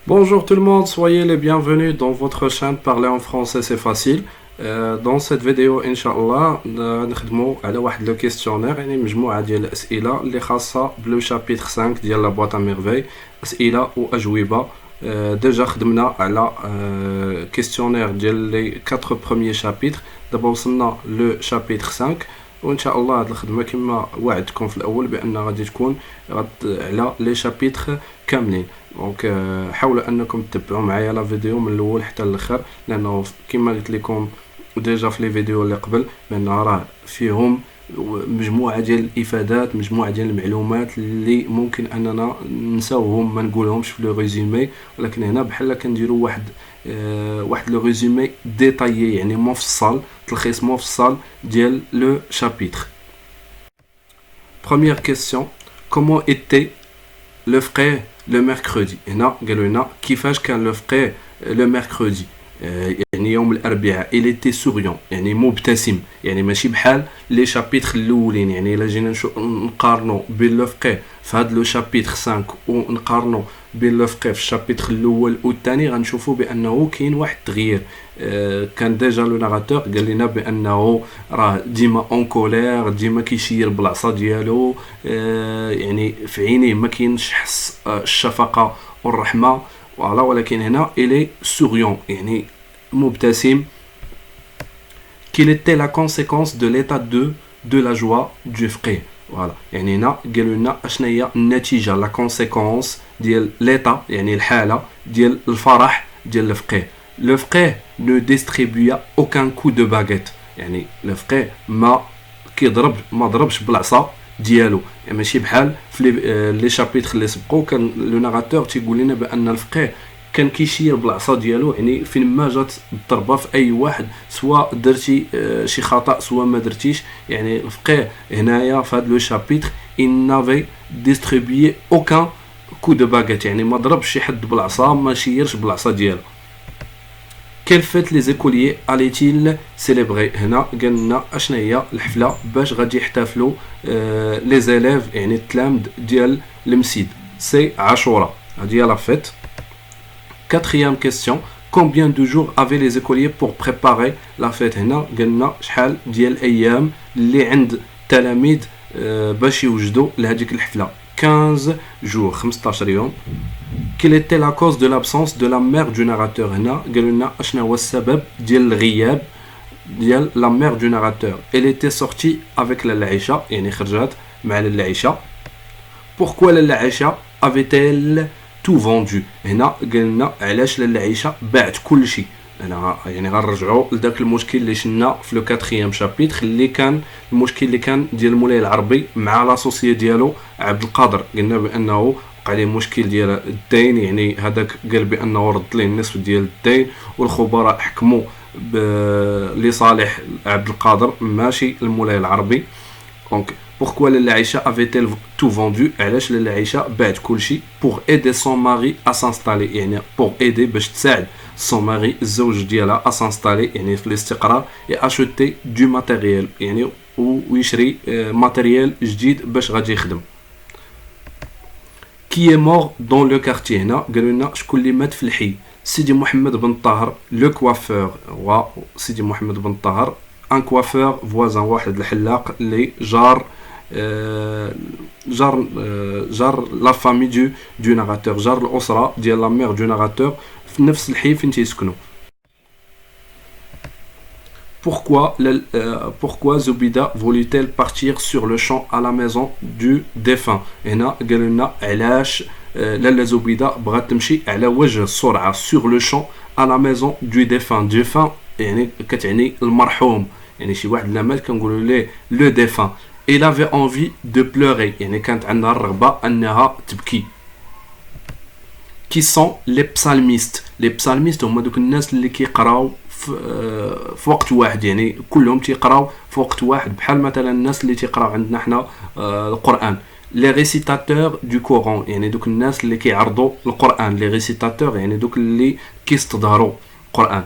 Bonjour tout le monde, soyez les bienvenus dans votre chaîne Parler en français c'est facile. Dans cette vidéo Inch'Allah نخدموا على واحد لو كيستيونير يعني مجموعة ديال الأسئلة اللي خاصة بلو شابيتر 5 ديال لا بواط ا ميرفي أسئلة وأجوبة. ديجا خدمنا على كيستيونير ديال لي 4 بروميير شابيتر. دابا وصلنا لو شابيتر 5 وان شاء الله هاد الخدمه كما وعدتكم في الاول بان غادي تكون على لي شابيتر كاملين. دونك حاولوا انكم تتبعوا معايا لا فيديو من الاول حتى الاخر، لانه كما قلت لكم ديجا في لي فيديو اللي قبل بان راه فيهم مجموعه ديال الافادات، مجموعه ديال المعلومات اللي ممكن اننا نساوهم ما نقولهمش في لو ريزومي، ولكن هنا بحال كنديروا واحد لو ريزومي ديتايي يعني مفصل، تلخيص مفصل ديال لو شابيتر. Première question, comment était le frère le mercredi؟ هنا قالوا لنا كيفاش كان لو فري لو ميركودي، يعني يوم الاربعاء. il était souriant يعني مبتسم، يعني ماشي بحال لي شابيتر الاولين. يعني الا جينا نقارنوا بين لو فري في هذا لو شابيتر 5 ونقارنوا بين لو فري في الشابيتر الاول والثاني غنشوفوا بانه كاين واحد التغيير. كان ديجا لو ناراتور قال لنا بانه راه ديما اون كولير، ديما كيشير بالعصا ديالو، يعني في عينيه ما كاينش حس الشفقه والرحمه فوالا. ولكن هنا الي سوريون يعني مبتسم. quelle était la conséquence de l'état de la joie du frère؟ فوالا يعني هنا قالوا لنا اشنا هي النتيجه، لا كونسيكونس ديال ليتا يعني الحاله ديال الفرح ديال الفقيه. لو فقيه نو ديستريبيا اوكان كو دو باغيت، يعني لو فقيه ما ضربش بالعصا ديالو. يعني ماشي بحال في لي شابيتر اللي سبقوا كان لو ناراتور تيقول لنا بان الفقيه كان كيشير بالعصا ديالو، يعني فين ما جات الضربه في اي واحد سواء درتي شي خطا سواء ما درتيش. يعني الفقيه هنايا في هذا لو شابيتر ان نافي ديستريبيي اوكان كو دو باغيت، يعني ما ضربش شي حد بالعصا، ما شيرش بالعصا ديالو. كيل فيت لي زيكوليي اليتيل سيليبري؟ هنا قالنا اشنا هي الحفله باش غادي يحتفلوا لي زيليف يعني التلامذ ديال المسيد. سي عاشوراء، هذه هي لا فيت. Quatrième question, combien de jours avaient les écoliers pour préparer la fête؟ هنا قلنا شحال ديال الايام اللي عند التلاميذ باش يوجدوا لهذيك الحفله. 15 jours 15 يوم. Quelle était la cause de l'absence de la mère du narrateur؟ هنا قالوا لنا اشنا هو السبب ديال الغياب ديال la mère du narrateur. Elle était sortie avec لاله عائشه، يعني خرجت مع لاله عائشه. Pourquoi لاله عائشه avait-elle tout vendu؟ هنا قلنا علاش لاله عائشه باعت كل شيء. انا يعني غنرجعوا لذاك المشكل اللي شفنا في لو 4 شابيتر اللي كان المشكل اللي كان ديال المولاي العربي مع لاسوسيي ديالو عبد القادر. قلنا بانه وقع عليه مشكل ديال الدين، يعني هذاك قال بانه رد ليه النصف ديال الدين، والخبراء حكموا لصالح عبد القادر ماشي المولاي العربي. دونك pourquoi لاله عائشه avait-elle tout vendu؟ علاش لاله عائشه باعت كل شيء؟ pour aider son mari à s'installer، يعني pour aider باش تساعد son mari الزوج ديالها à s'installer يعني في الاستقرار، et acheter du matériel يعني ويشري ماتيريال جديد باش غادي يخدم. qui est mort dans le quartier؟ هنا قالوا لنا شكون اللي مات في الحي؟ سيدي محمد بن طاهر لو كوافور. وسيدي محمد بن طاهر ان كوافور فوازان، واحد الحلاق اللي جار لا فامي دو ناراتور، جار الاسره ديال لا مير دو ناراتور في نفس الحي فين تيسكنوا. pourquoi Zoubida voulut-elle partir sur le champ à la maison du défunt؟ هنا قالوا لنا علاش لاله زبيده بغات تمشي على وجه السرعه sur le champ à la maison du défunt يعني كتعني المرحوم، يعني شي واحد لا مات كنقولوا ليه لو ديفان. il avait envie de pleurer يعني كانت عندها الرغبه انها تبكي. qui sont les psalmistes؟ les psalmistes هما دوك الناس اللي كيقراو في وقت واحد، يعني كلهم تيقراو في وقت واحد، بحال مثلا الناس اللي تيقراو عندنا حنا القران. لي ريسيتاتور دو كوران يعني دوك الناس اللي كيعرضوا القران، لي ريسيتاتور يعني دوك اللي كيستظهروا القران.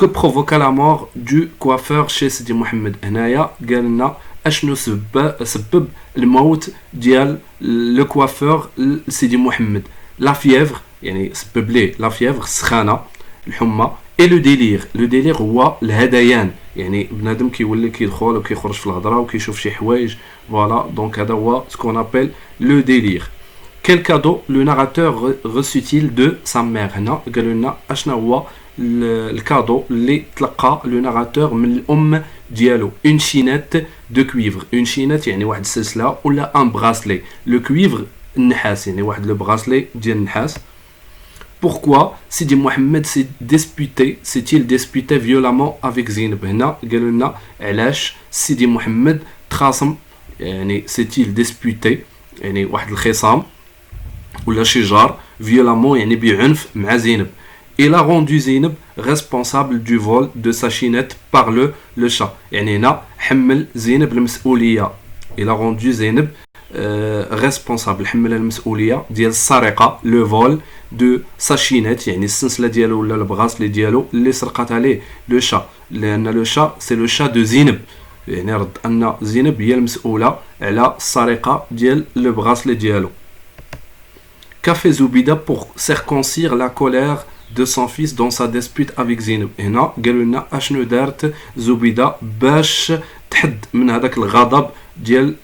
que provoqua la mort du coiffeur chez سيدي محمد؟ هنايا قال لنا اشنو سبب الموت ديال لو كوافور سيدي محمد. لا فييفر يعني سبب ليه لا فيفر السخانه الحمى. اي لو ديلير هو الهذيان، يعني بنادم كيولي كيدخل وكيخرج في الهضره وكيشوف شي حوايج فوالا. دونك هذا هو سكون ابل لو ديلير. Quel cadeau le narrateur reçut-il de sa mère؟ هنا قالوا لنا اشنا هو الكادو اللي تلقى لو ناراتور من الام ديالو. اون شينيت دو كويفر، اون شينيت يعني واحد السلسله ولا ان براسلي. لو كويفر النحاس، يعني واحد لو براسلي ديال النحاس. Pourquoi Sidi Mohamed s'est-il disputé violemment avec Zainab؟ هنا قالوا لنا علاش سيدي محمد تخاصم، يعني s'est-il disputé يعني واحد الخصام ولا شجار violemment يعني بعنف مع زينب. Il a rendu Zainab responsable du vol de sa chinnette par le chat. يعني هنا حمل زينب المسؤولية. Il a rendu Zainab responsable، حمل المسؤولية ديال السرقة لو فول دو sa chinnette يعني السلسلة ديالو ولا البغاسلي ديالو اللي سرقت عليه لو شا، لأن لو شا سي لو شا دو زينب، يعني رد أن زينب هي المسؤولة على السرقة ديال لو بغاسلي ديالو. Qu'a fait Zoubida pour circoncire la colère de son fils dans sa dispute avec Zainab؟ هنا قالوا لنا اشنو دارت زبيده باش تحد من هذاك الغضب ديال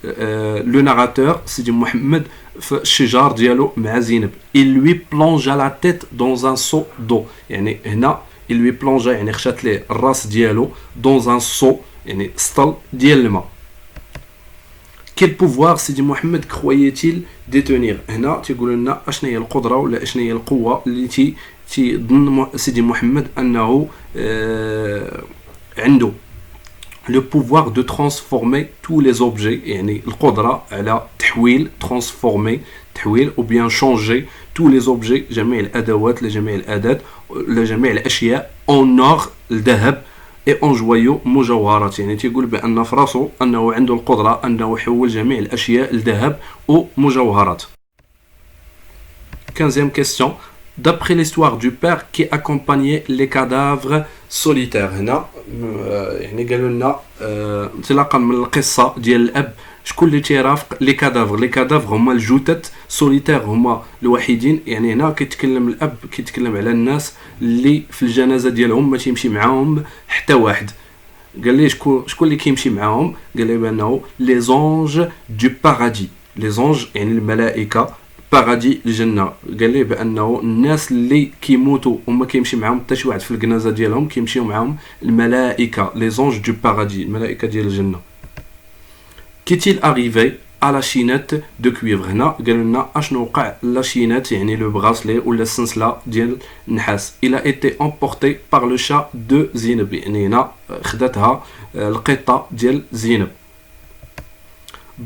لو ناراتور سيدي محمد في الشجار ديالو مع زينب. il lui plongea la tête dans un seau d'eau، يعني هنا il lui plongea يعني خشات ليه الراس ديالو dans un seau يعني سطل ديال الماء. Quel pouvoir سيدي محمد croyait-il détenir؟ هنا تيقول لنا اشنا هي القدره ولا اشنا هي القوه اللي تيظن سيدي محمد انه عنده le pouvoir de transformer tous les objets، يعني القدره على تحويل transformer تحويل ou bien changer tous les objets جميع الادوات لجميع الاداه لجميع الاشياء en or الذهب et en joyaux مجوهرات، يعني تيقول بأن في راسو أنه عنده القدرة أنه يحول جميع الأشياء لذهب ومجوهرات. 15e question. D'après l'histoire du père qui accompagnait les cadavres solitaires، هنا يعني قالوا لنا انطلاقا من القصة ديال الأب شكون اللي تيرافق لي كادافر. لي كادافر هما الجثث، سوليتير هما الوحيدين، يعني هنا كيتكلم الاب كيتكلم على الناس اللي في الجنازه ديالهم ما تيمشي معاهم حتى واحد. قال لي شكون اللي كيمشي معاهم؟ قال لي بانه لي زونج دو بارادي. لي زونج يعني الملائكه، بارادي الجنه. قال لي بانه الناس اللي كيموتوا وما كيمشي معاهم حتى شي واحد في الجنازه ديالهم كيمشيو معاهم الملائكه، لي زونج دو بارادي الملائكه ديال الجنه. Qu'est-il arrivé à la chaînette de cuivre؟ هنا قالوا لنا اشنو وقع لا شينات يعني لو براسلي ولا السلسله ديال النحاس. il a été emporté par le chat de زينب، يعني هنا خدتها القطه ديال زينب.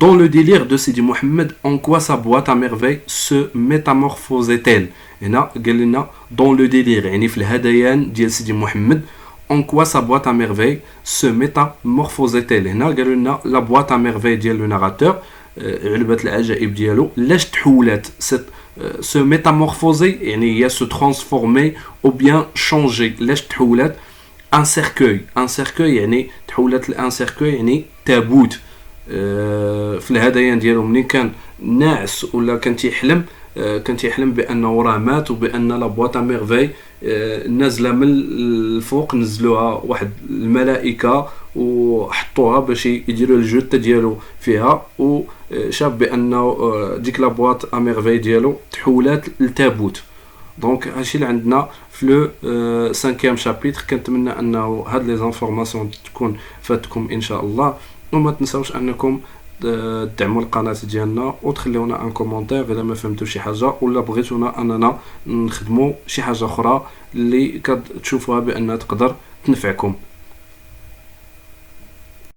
Dans le délire de Sidi Mohamed, en quoi sa boîte à merveille se métamorphosait-elle؟ هنا قال لنا dans le délire يعني في الهذيان ديال سيدي محمد en quoi sa boîte à merveille se métamorphosait-elle؟ هنا قالوا لنا la boîte à merveille ديال le narrateur علبة العجائب ديالو لاش تحولات se métamorphoser يعني هي se transformer ou bien changer. لاش تحولات un cercueil يعني تحولات un cercueil يعني تابوت في الهذيان ديالو. منين كان ناعس ولا كان تيحلم بانه راه مات وبان لا بواط ا ميرفي نازله من الفوق، نزلوها واحد الملائكه وحطوها باش يديروا الجثه ديالو فيها، وشاف بانه ديك لا بواط ا ميرفي ديالو تحولات لتابوت. دونك هادشي اللي عندنا في لو 5 شابيتر. كنتمنى انه هاد لي زانفورماسيون تكون فاتكم ان شاء الله، وما تنساوش انكم تدعموا القناه ديالنا وتخليونا ان كومونتير اذا ما فهمتوا شي حاجه ولا بغيتونا اننا نخدموا شي حاجه اخرى اللي كتشوفوها بانها تقدر تنفعكم.